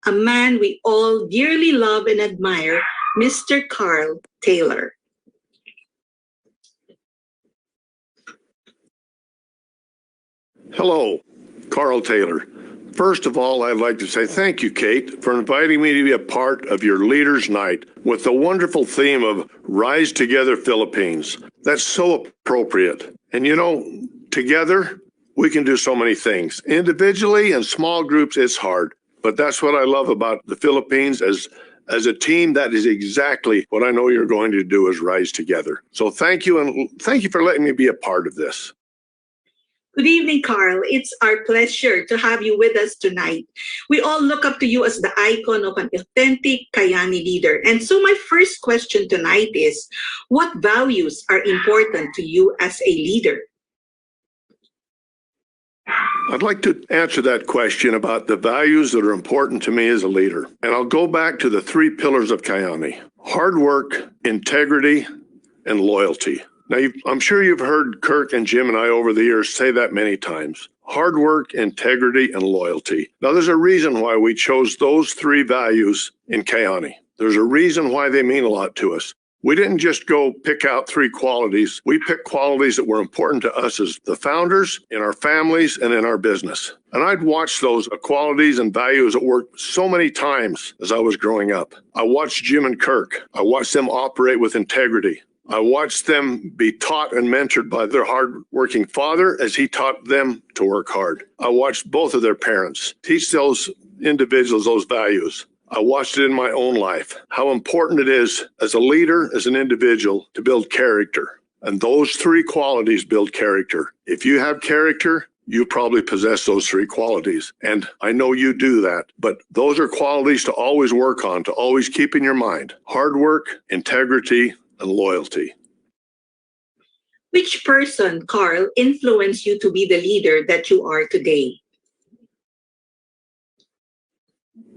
a man we all dearly love and admire, Mr. Carl Taylor. Hello, Carl Taylor. First of all, I'd like to say thank you, Kate, for inviting me to be a part of your Leaders' Night with the wonderful theme of Rise Together Philippines. That's so appropriate. And you know, together, we can do so many things. Individually and small groups, it's hard. But that's what I love about the Philippines as a team. That is exactly what I know you're going to do, is rise together. So thank you, and thank you for letting me be a part of this. Good evening, Carl. It's our pleasure to have you with us tonight. We all look up to you as the icon of an authentic Kayani leader. And so my first question tonight is, what values are important to you as a leader? I'd like to answer that question about the values that are important to me as a leader. And I'll go back to the three pillars of Kayani: hard work, integrity, and loyalty. Now, I'm sure you've heard Kirk and Jim and I over the years say that many times. Hard work, integrity, and loyalty. Now, there's a reason why we chose those three values in Kayani. There's a reason why they mean a lot to us. We didn't just go pick out three qualities. We picked qualities that were important to us as the founders, in our families, and in our business. And I'd watched those qualities and values at work so many times as I was growing up. I watched Jim and Kirk. I watched them operate with integrity. I watched them be taught and mentored by their hard-working father as he taught them to work hard. I watched both of their parents teach those individuals those values. I watched it in my own life, how important it is as a leader, as an individual, to build character. And those three qualities build character. If you have character, you probably possess those three qualities. And I know you do that, but those are qualities to always work on, to always keep in your mind: hard work, integrity, and loyalty. Which person, Carl, influenced you to be the leader that you are today?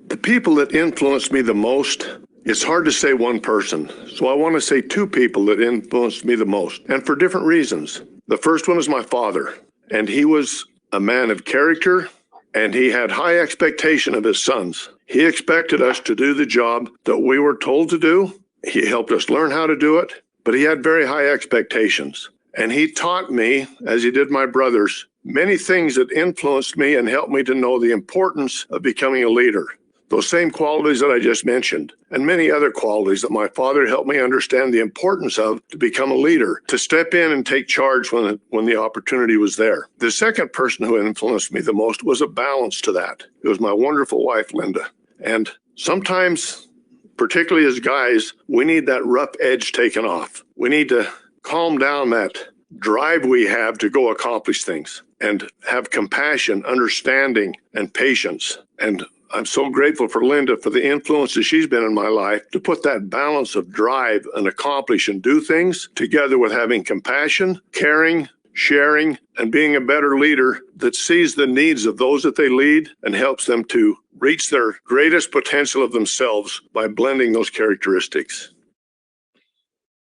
The people that influenced me the most, it's hard to say one person. So I want to say two people that influenced me the most, and for different reasons. The first one is my father, and he was a man of character, and he had high expectation of his sons. He expected us to do the job that we were told to do. He helped us learn how to do it, but he had very high expectations. And he taught me, as he did my brothers, many things that influenced me and helped me to know the importance of becoming a leader. Those same qualities that I just mentioned, and many other qualities that my father helped me understand the importance of to become a leader, to step in and take charge when the opportunity was there. The second person who influenced me the most was a balance to that. It was my wonderful wife, Linda. And sometimes, particularly as guys, we need that rough edge taken off. We need to calm down that drive we have to go accomplish things and have compassion, understanding, and patience. And I'm so grateful for Linda for the influence that she's been in my life to put that balance of drive and accomplish and do things together with having compassion, caring, sharing, and being a better leader that sees the needs of those that they lead and helps them to reach their greatest potential of themselves by blending those characteristics.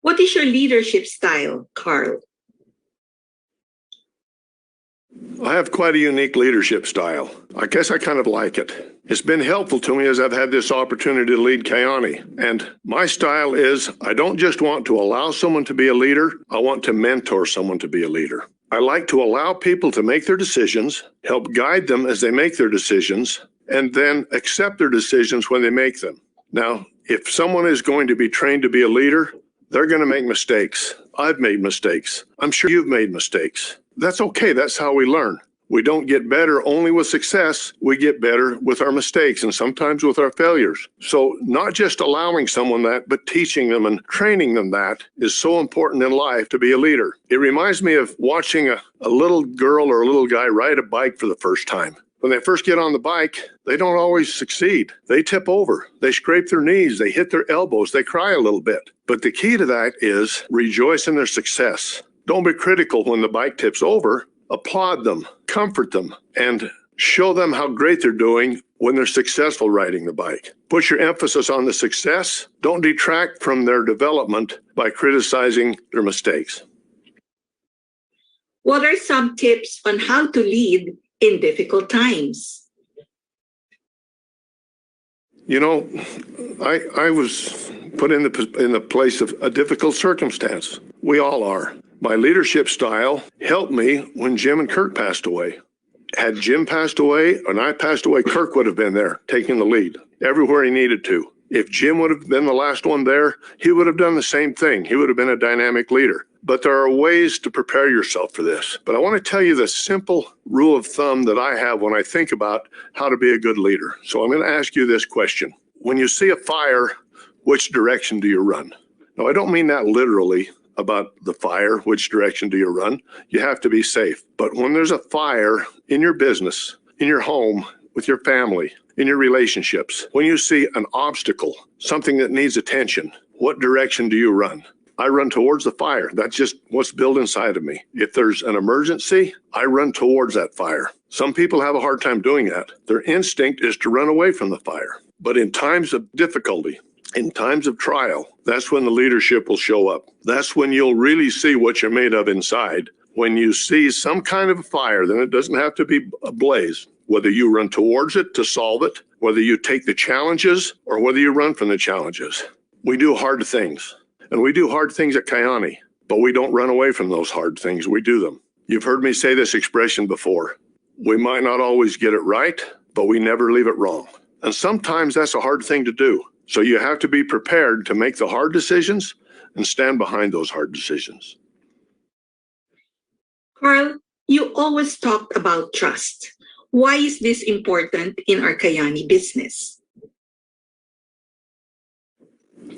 What is your leadership style, Carl? I have quite a unique leadership style. I guess I kind of like it. It's been helpful to me as I've had this opportunity to lead Kayani. And my style is, I don't just want to allow someone to be a leader, I want to mentor someone to be a leader. I like to allow people to make their decisions, help guide them as they make their decisions, and then accept their decisions when they make them. Now, if someone is going to be trained to be a leader, they're going to make mistakes. I've made mistakes. I'm sure you've made mistakes. That's okay. That's how we learn. We don't get better only with success. We get better with our mistakes and sometimes with our failures. So not just allowing someone that, but teaching them and training them that is so important in life to be a leader. It reminds me of watching a little girl or a little guy ride a bike for the first time. When they first get on the bike, they don't always succeed. They tip over, they scrape their knees, they hit their elbows, they cry a little bit. But the key to that is rejoice in their success. Don't be critical when the bike tips over. Applaud them, comfort them, and show them how great they're doing when they're successful riding the bike. Put your emphasis on the success. Don't detract from their development by criticizing their mistakes. What are some tips on how to lead in difficult times? You know, I was put in the place of a difficult circumstance. We all are. My leadership style helped me when Jim and Kirk passed away. Had Jim passed away and I passed away, Kirk would have been there taking the lead everywhere he needed to. If Jim would have been the last one there, he would have done the same thing. He would have been a dynamic leader. But there are ways to prepare yourself for this. But I want to tell you the simple rule of thumb that I have when I think about how to be a good leader. So I'm going to ask you this question. When you see a fire, which direction do you run? Now, I don't mean that literally about the fire, which direction do you run? You have to be safe. But when there's a fire in your business, in your home, with your family, in your relationships, when you see an obstacle, something that needs attention, what direction do you run? I run towards the fire. That's just what's built inside of me. If there's an emergency, I run towards that fire. Some people have a hard time doing that. Their instinct is to run away from the fire. But in times of difficulty, in times of trial, that's when the leadership will show up. That's when you'll really see what you're made of inside. When you see some kind of a fire, then it doesn't have to be a blaze. Whether you run towards it to solve it, whether you take the challenges, or whether you run from the challenges. We do hard things. And we do hard things at Kyani, but we don't run away from those hard things. We do them. You've heard me say this expression before. We might not always get it right, but we never leave it wrong. And sometimes that's a hard thing to do. So you have to be prepared to make the hard decisions and stand behind those hard decisions. Carl, you always talked about trust. Why is this important in our Kyani business?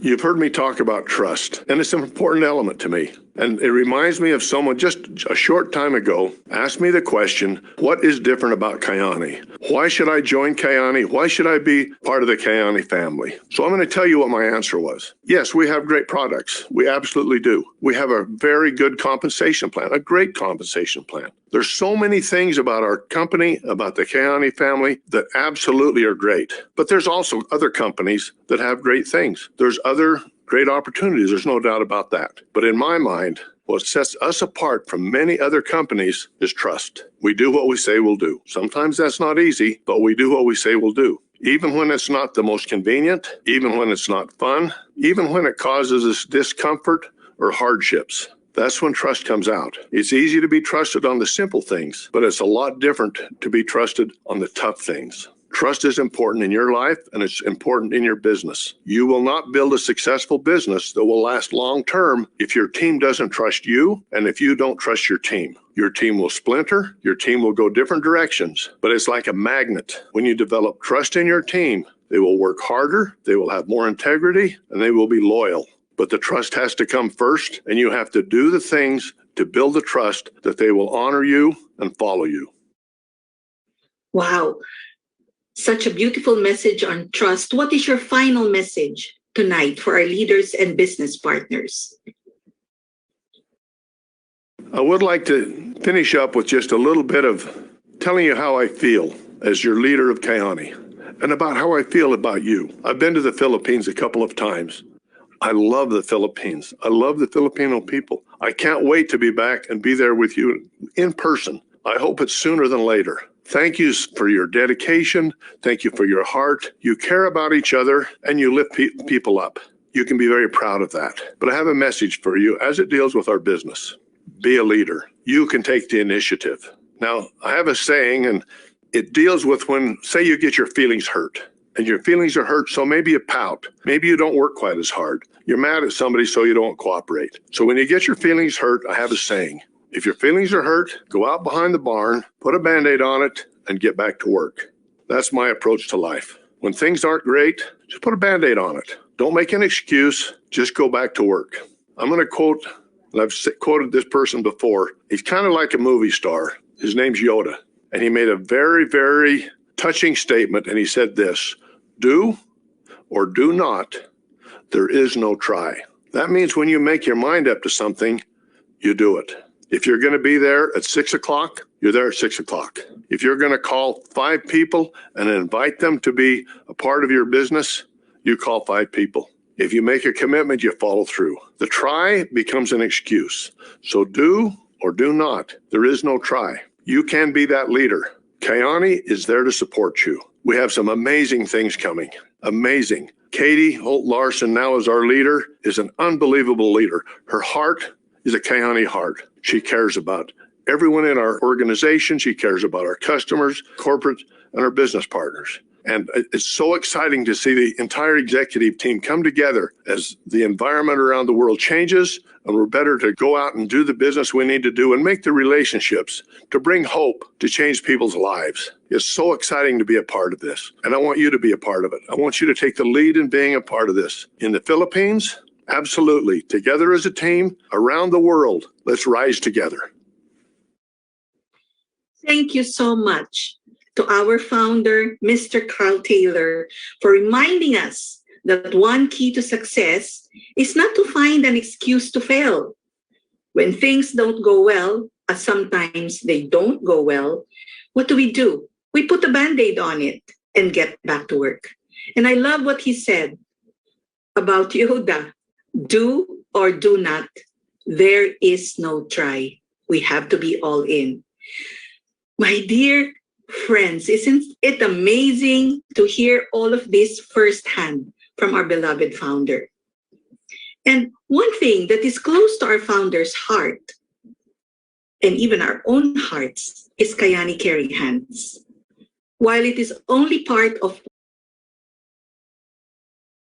You've heard me talk about trust, and it's an important element to me. And it reminds me of someone just a short time ago asked me the question, what is different about Kyani? Why should I join Kyani? Why should I be part of the Kyani family? So I'm going to tell you what my answer was. Yes, we have great products. We absolutely do. We have a very good compensation plan, a great compensation plan. There's so many things about our company, about the Kyani family that absolutely are great. But there's also other companies that have great things. There's other great opportunities. There's no doubt about that. But in my mind, what sets us apart from many other companies is trust. We do what we say we'll do. Sometimes that's not easy, but we do what we say we'll do. Even when it's not the most convenient, even when it's not fun, even when it causes us discomfort or hardships. That's when trust comes out. It's easy to be trusted on the simple things, but it's a lot different to be trusted on the tough things. Trust is important in your life and it's important in your business. You will not build a successful business that will last long term if your team doesn't trust you and if you don't trust your team. Your team will splinter, your team will go different directions, but it's like a magnet. When you develop trust in your team, they will work harder, they will have more integrity, and they will be loyal. But the trust has to come first, and you have to do the things to build the trust that they will honor you and follow you. Wow. Such a beautiful message on trust. What is your final message tonight for our leaders and business partners? I would like to finish up with just a little bit of telling you how I feel as your leader of Kyani and about how I feel about you. I've been to the Philippines a couple of times. I love the Philippines. I love the Filipino people. I can't wait to be back and be there with you in person. I hope it's sooner than later. Thank you for your dedication. Thank you for your heart. You care about each other and you lift people up. You can be very proud of that. But I have a message for you as it deals with our business. Be a leader. You can take the initiative. Now, I have a saying, and it deals with when, say you get your feelings hurt. And your feelings are hurt, so maybe you pout. Maybe you don't work quite as hard. You're mad at somebody, so you don't cooperate. So when you get your feelings hurt, I have a saying. If your feelings are hurt, go out behind the barn, put a Band-Aid on it, and get back to work. That's my approach to life. When things aren't great, just put a Band-Aid on it. Don't make an excuse, just go back to work. I'm going to quote, and I've quoted this person before. He's kind of like a movie star. His name's Yoda. And he made a very, very touching statement, and he said this, do or do not, there is no try. That means when you make your mind up to something, you do it. If you're going to be there at 6 o'clock, you're there at 6 o'clock. If you're going to call 5 people and invite them to be a part of your business, you call 5 people. If you make a commitment, you follow through. The try becomes an excuse. So do or do not. There is no try. You can be that leader. Kyani is there to support you. We have some amazing things coming. Amazing. Katie Holt Larson, now as our leader, is an unbelievable leader. Her heart is a Kayani heart. She cares about everyone in our organization. She cares about our customers, corporate, and our business partners. And it's so exciting to see the entire executive team come together as the environment around the world changes, and we're better to go out and do the business we need to do and make the relationships to bring hope to change people's lives. It's so exciting to be a part of this, and I want you to be a part of it. I want you to take the lead in being a part of this. In the Philippines, absolutely. Together as a team, around the world, let's rise together. Thank you so much to our founder, Mr. Carl Taylor, for reminding us that one key to success is not to find an excuse to fail. When things don't go well, as sometimes they don't go well, what do? We put a Band-Aid on it and get back to work. And I love what he said about Yehuda. Do or do not. There is no try. We have to be all in. My dear friends, isn't it amazing to hear all of this firsthand from our beloved founder? And one thing that is close to our founder's heart, and even our own hearts, is Kayani Caring Hands. While it is only part of